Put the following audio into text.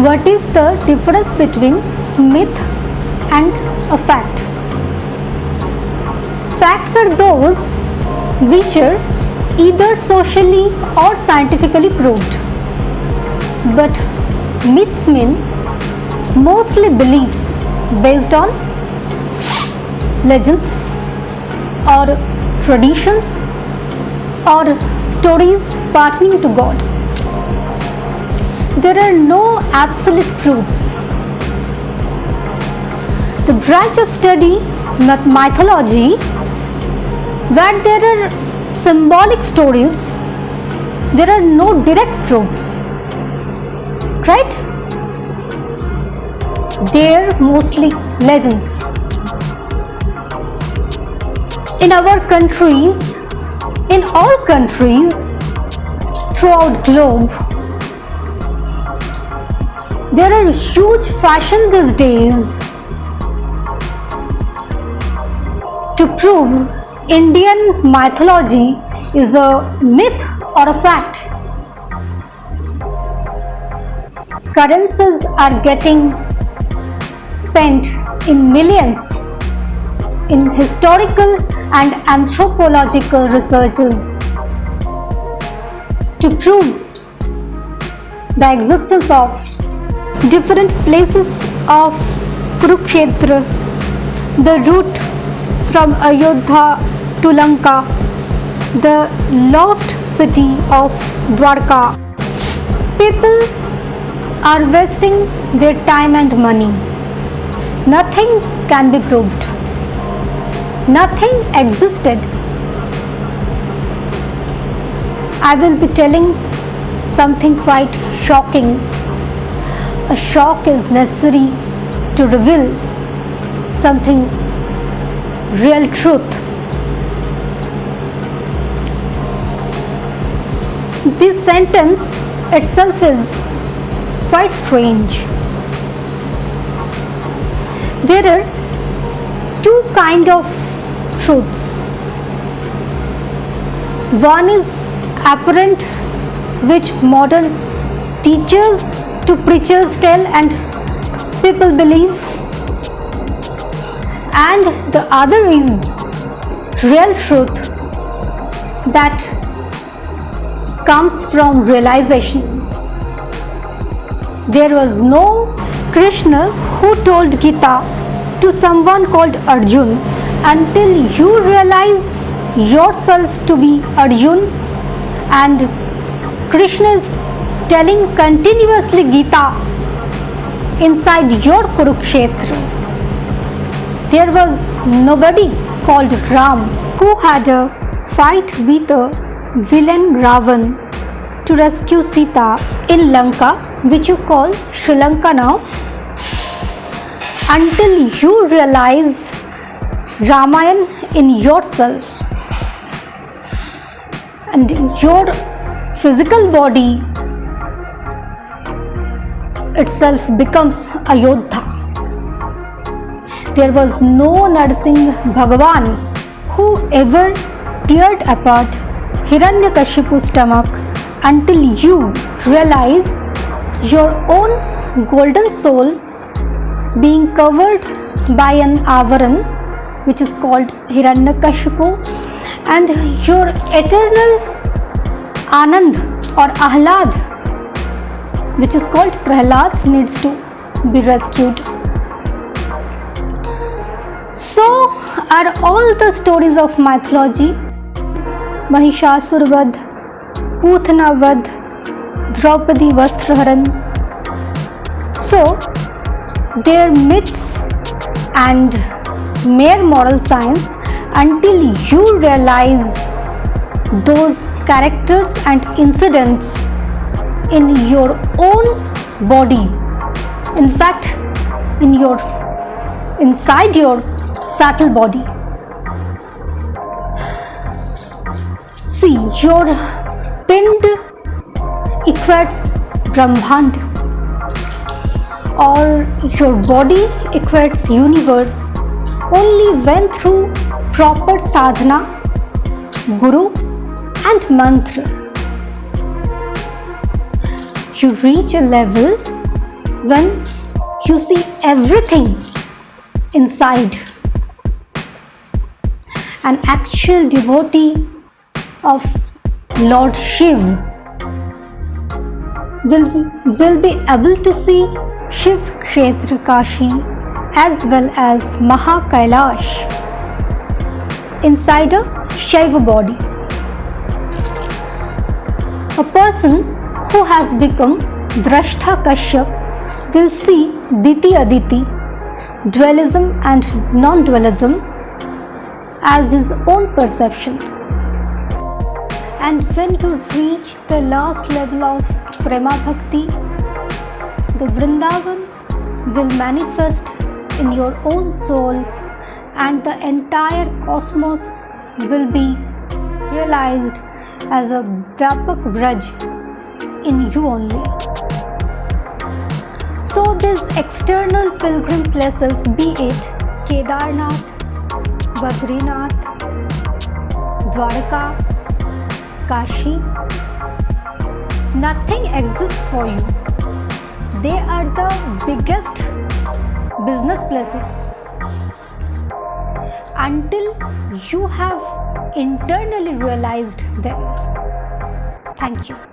What is the difference between myth and a fact? Facts are those which are either socially or scientifically proved. But myths mean mostly beliefs based on legends or traditions or stories pertaining to God. There are no absolute proofs. The branch of study mythology, where there are symbolic stories, there are no direct proofs, right? They are mostly legends. In our countries, in all countries throughout globe, there are huge fashion these days to prove Indian mythology is a myth or a fact. Currencies are getting spent in millions in historical and anthropological researches to prove the existence of different places of Kurukshetra, the route from Ayodhya to Lanka, the lost city of Dwarka. People are wasting their time and money. Nothing can be proved. Nothing existed. I will be telling something quite shocking. A shock is necessary to reveal something real truth. This sentence itself is quite strange. There are two kinds of truths. One is apparent, which modern teachers to preachers tell and people believe, and the other is real truth that comes from realization. There was no Krishna who told Gita to someone called Arjun until you realize yourself to be Arjun, and Krishna is telling continuously Gita inside your Kurukshetra. There was nobody called Ram who had a fight with a villain Ravan to rescue Sita in Lanka, which you call Sri Lanka now, until you realize Ramayana in yourself and your physical body itself becomes Ayodhya. There was no Narsingh Bhagavan who ever teared apart Hiranyakashipu's stomach until you realize your own golden soul being covered by an avaran, which is called Hiranyakashipu, and your eternal Anand or Ahlad, which is called Prahlad, needs to be rescued. So are all the stories of mythology: Mahishasur Vadh, Poothana Vadh, Draupadi Vastraharan. So they are myths and mere moral science until you realize those characters and incidents in your own body, in fact inside your subtle body. See, your pind equates Brahmand, or your body equates universe only when through proper sadhana, guru and mantra you reach a level when you see everything inside. An actual devotee of Lord Shiv will be able to see Shiv Kshetra Kashi as well as Mahakailash inside a Shaiva body. A person who has become Drashta Kashyap will see Diti Aditi, dualism and non-dualism as his own perception. And when you reach the last level of Prema Bhakti, the Vrindavan will manifest in your own soul and the entire cosmos will be realized as a Vyapak Vraj in you only. So these external pilgrim places, be it Kedarnath, Badrinath, Dwarka, Kashi, nothing exists for you. They are the biggest business places until you have internally realized them. Thank you.